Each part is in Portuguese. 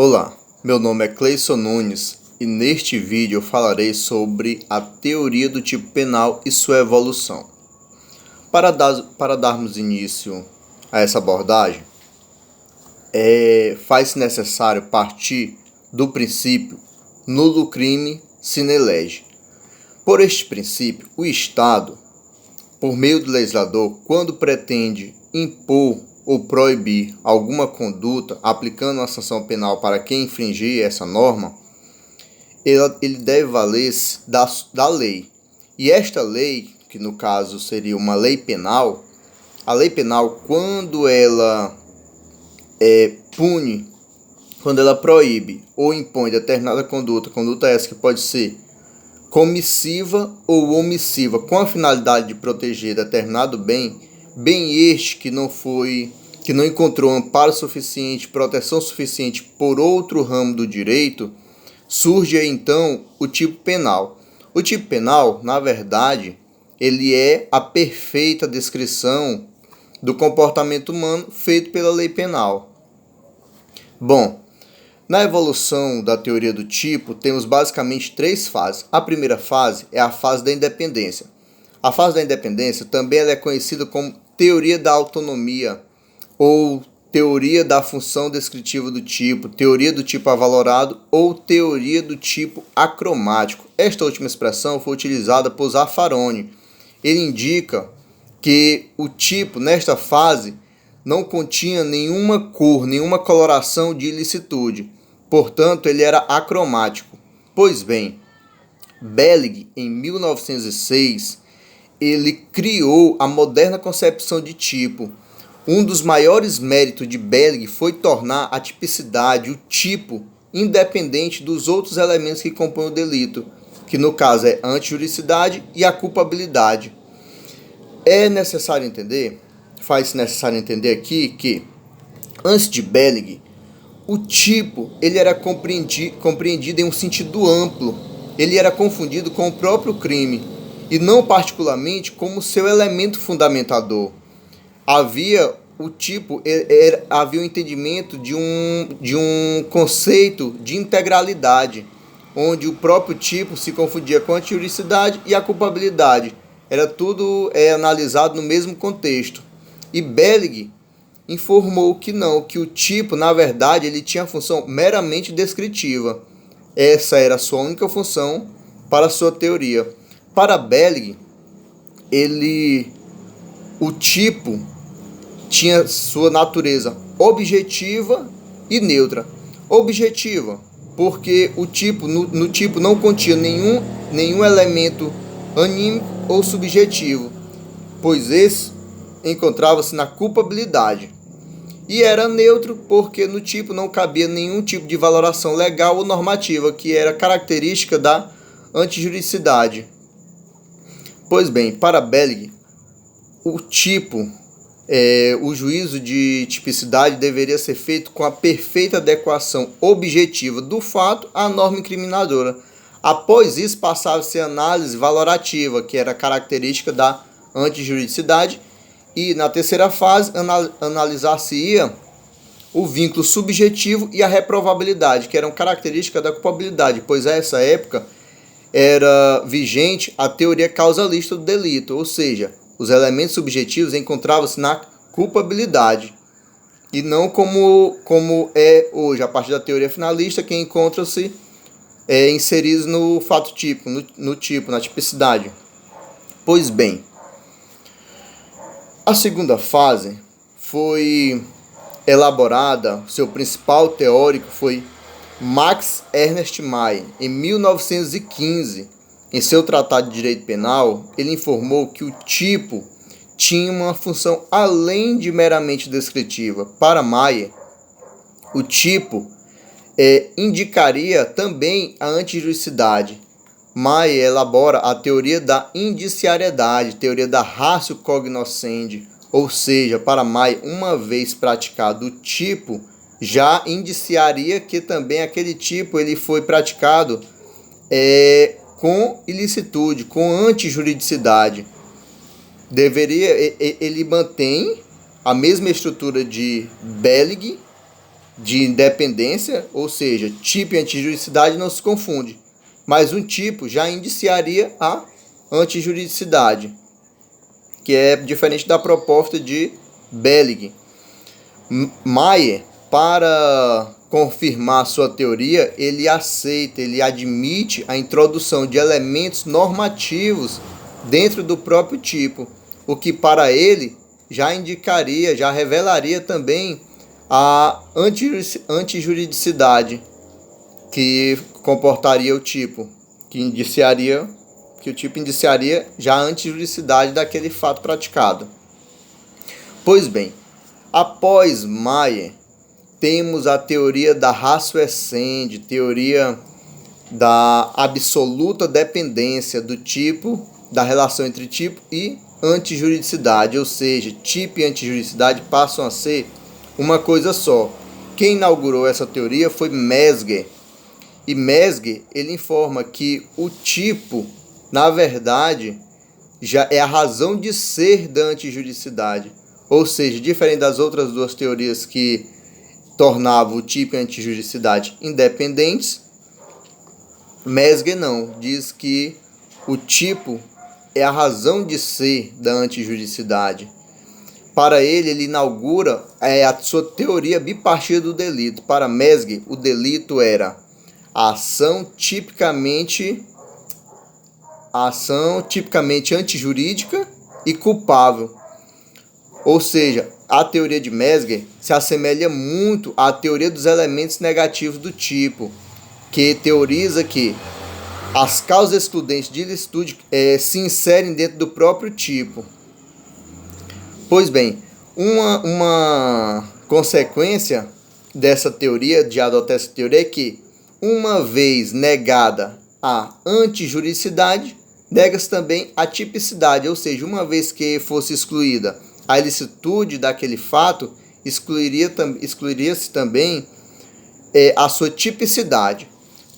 Olá, meu nome é Cleison Nunes e neste vídeo eu falarei sobre a teoria do tipo penal e sua evolução. Para darmos início a essa abordagem, faz-se necessário partir do princípio nulo crime sine lege. Por este princípio, o Estado, por meio do legislador, quando pretende impor ou proibir alguma conduta, aplicando uma sanção penal para quem infringir essa norma, ele deve valer-se da lei. E esta lei, que no caso seria uma lei penal, a lei penal, quando ela pune, quando ela proíbe ou impõe determinada conduta essa que pode ser comissiva ou omissiva, com a finalidade de proteger determinado bem este que não encontrou amparo suficiente, proteção suficiente por outro ramo do direito, surge então o tipo penal. O tipo penal, na verdade, ele é a perfeita descrição do comportamento humano feito pela lei penal. Bom, na evolução da teoria do tipo, temos basicamente três fases. A primeira fase é a fase da independência. A fase da independência também ela é conhecida como teoria da autonomia ou teoria da função descritiva do tipo, teoria do tipo avalorado ou teoria do tipo acromático. Esta última expressão foi utilizada por Zaffaroni. Ele indica que o tipo, nesta fase, não continha nenhuma cor, nenhuma coloração de ilicitude. Portanto, ele era acromático. Pois bem, Belling, em 1906, ele criou a moderna concepção de tipo. Um dos maiores méritos de Belling foi tornar a tipicidade, o tipo, independente dos outros elementos que compõem o delito, que no caso é a antijuridicidade e a culpabilidade. Faz-se necessário entender aqui que, antes de Belling, o tipo ele era compreendido em um sentido amplo. Ele era confundido com o próprio crime e não particularmente como seu elemento fundamentador. Havia o entendimento de um conceito de integralidade, onde o próprio tipo se confundia com a antijuridicidade e a culpabilidade. Era tudo analisado no mesmo contexto. E Belling informou que não, que o tipo, na verdade, ele tinha função meramente descritiva. Essa era a sua única função para a sua teoria. Para Belling, o tipo tinha sua natureza objetiva e neutra. Objetiva, porque o tipo, no tipo não continha nenhum elemento anímico ou subjetivo, pois esse encontrava-se na culpabilidade. E era neutro porque no tipo não cabia nenhum tipo de valoração legal ou normativa, que era característica da antijuridicidade. Pois bem, para Belling, o juízo de tipicidade deveria ser feito com a perfeita adequação objetiva do fato à norma incriminadora. Após isso, passava-se a análise valorativa, que era característica da antijuridicidade, e na terceira fase analisar-se-ia o vínculo subjetivo e a reprovabilidade, que eram características da culpabilidade, pois a essa época era vigente a teoria causalista do delito, ou seja, os elementos subjetivos encontravam-se na culpabilidade, e não como é hoje, a partir da teoria finalista, que encontram-se inseridos no fato típico, no tipo, na tipicidade. Pois bem, a segunda fase foi elaborada, seu principal teórico foi Max Ernst Mayr. Em 1915, em seu Tratado de Direito Penal, ele informou que o tipo tinha uma função além de meramente descritiva. Para Mayr, o tipo indicaria também a antijuridicidade. Mayr elabora a teoria da indiciariedade, teoria da ratio cognoscendi, ou seja, para Mayr, uma vez praticado o tipo, já indiciaria que também aquele tipo ele foi praticado com ilicitude, com antijuridicidade. Ele mantém a mesma estrutura de Belling, de independência, ou seja, tipo e antijuridicidade não se confunde, mas um tipo já indiciaria a antijuridicidade, que é diferente da proposta de Belling. Mayer, para confirmar sua teoria, ele admite a introdução de elementos normativos dentro do próprio tipo, o que para ele já indicaria, já revelaria também a antijuridicidade que comportaria o tipo, que o tipo indiciaria já a antijuridicidade daquele fato praticado. Pois bem, após Mayer, temos a teoria da ratio essendi, teoria da absoluta dependência do tipo, da relação entre tipo e antijuridicidade, ou seja, tipo e antijuridicidade passam a ser uma coisa só. Quem inaugurou essa teoria foi Mesger. E Mesger, ele informa que o tipo, na verdade, já é a razão de ser da antijuridicidade. Ou seja, diferente das outras duas teorias que tornavam o tipo e a antijuridicidade independentes, Mesger não, diz que o tipo é a razão de ser da antijuridicidade. Para ele inaugura a sua teoria bipartida do delito. Para Mesger, o delito era a ação tipicamente antijurídica e culpável. Ou seja, a teoria de Mesger se assemelha muito à teoria dos elementos negativos do tipo, que teoriza que as causas excludentes de ilicitude se inserem dentro do próprio tipo. Pois bem, uma consequência dessa teoria, de adotar essa teoria, é que, uma vez negada a antijuridicidade, nega-se também a tipicidade, ou seja, uma vez que fosse excluída a ilicitude daquele fato, excluiria-se também a sua tipicidade.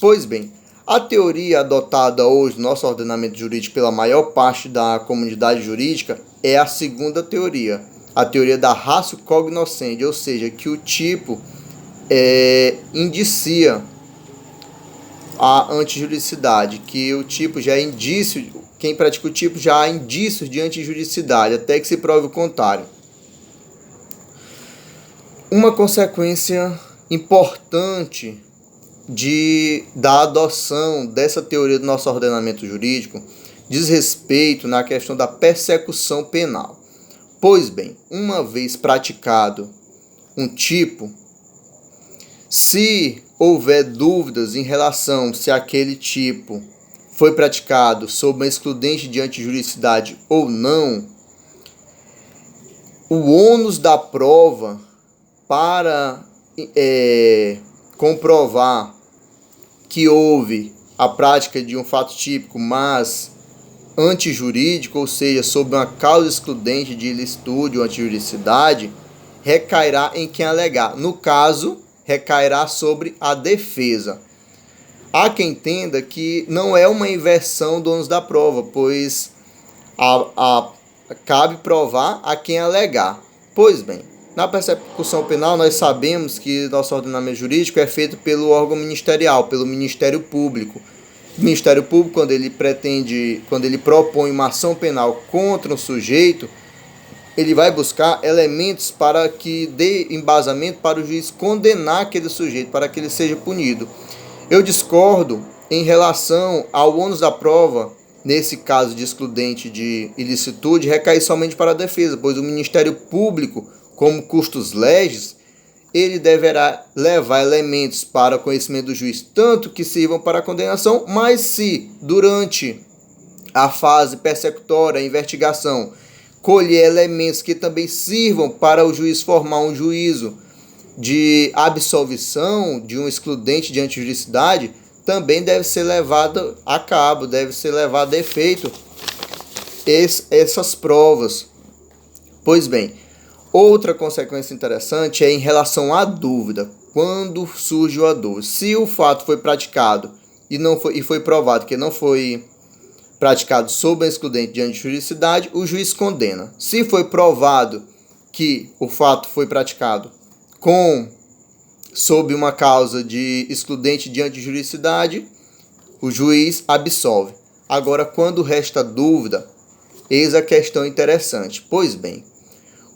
Pois bem, a teoria adotada hoje no nosso ordenamento jurídico pela maior parte da comunidade jurídica é a segunda teoria, a teoria da ratio cognoscendi, ou seja, que o tipo indicia a antijuridicidade, que o tipo já é indício, quem pratica o tipo já há indícios de antijuridicidade, até que se prove o contrário. Uma consequência importante da adoção dessa teoria do nosso ordenamento jurídico diz respeito na questão da persecução penal. Pois bem, uma vez praticado um tipo, se houver dúvidas em relação se aquele tipo foi praticado sob uma excludente de antijuridicidade ou não, o ônus da prova para comprovar que houve a prática de um fato típico, mas antijurídico, ou seja, sob uma causa excludente de ilicitude ou antijuridicidade, recairá em quem alegar. No caso, recairá sobre a defesa. Há quem entenda que não é uma inversão do ônus da prova, pois cabe provar a quem alegar. Pois bem, na persecução penal nós sabemos que nosso ordenamento jurídico é feito pelo órgão ministerial, pelo Ministério Público. O Ministério Público, quando ele propõe uma ação penal contra um sujeito, ele vai buscar elementos para que dê embasamento para o juiz condenar aquele sujeito, para que ele seja punido. Eu discordo em relação ao ônus da prova, nesse caso de excludente de ilicitude, recair somente para a defesa, pois o Ministério Público, como custos legis, ele deverá levar elementos para conhecimento do juiz, tanto que sirvam para a condenação, mas se durante a fase persecutória, a investigação, colher elementos que também sirvam para o juiz formar um juízo de absolvição de um excludente de antijuridicidade, também deve ser levado a cabo, deve ser levado a efeito essas provas. Pois bem, outra consequência interessante é em relação à dúvida. Quando surge a dúvida, se o fato foi praticado e foi provado que não foi praticado sob a excludente de antijuridicidade, o juiz condena. Se foi provado que o fato foi praticado sob uma causa de excludente de antijuridicidade, o juiz absolve. Agora, quando resta dúvida, eis a questão interessante. Pois bem,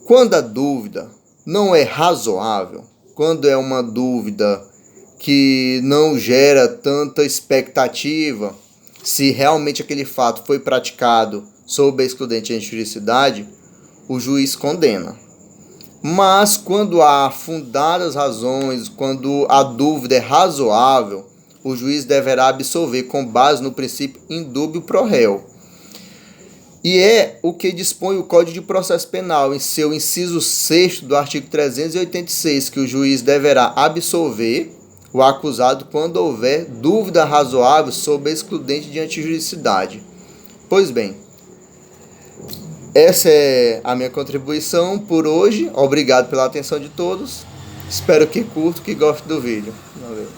quando a dúvida não é razoável, quando é uma dúvida que não gera tanta expectativa, se realmente aquele fato foi praticado sob a excludente antijuridicidade, o juiz condena. Mas quando há fundadas razões, quando a dúvida é razoável, o juiz deverá absolver com base no princípio indúbio pro réu. E é o que dispõe o Código de Processo Penal em seu inciso 6º do artigo 386, que o juiz deverá absolver o acusado quando houver dúvida razoável sobre a excludente de antijuridicidade. Pois bem, essa é a minha contribuição por hoje. Obrigado pela atenção de todos. Espero que curtam, que gostem do vídeo. Valeu.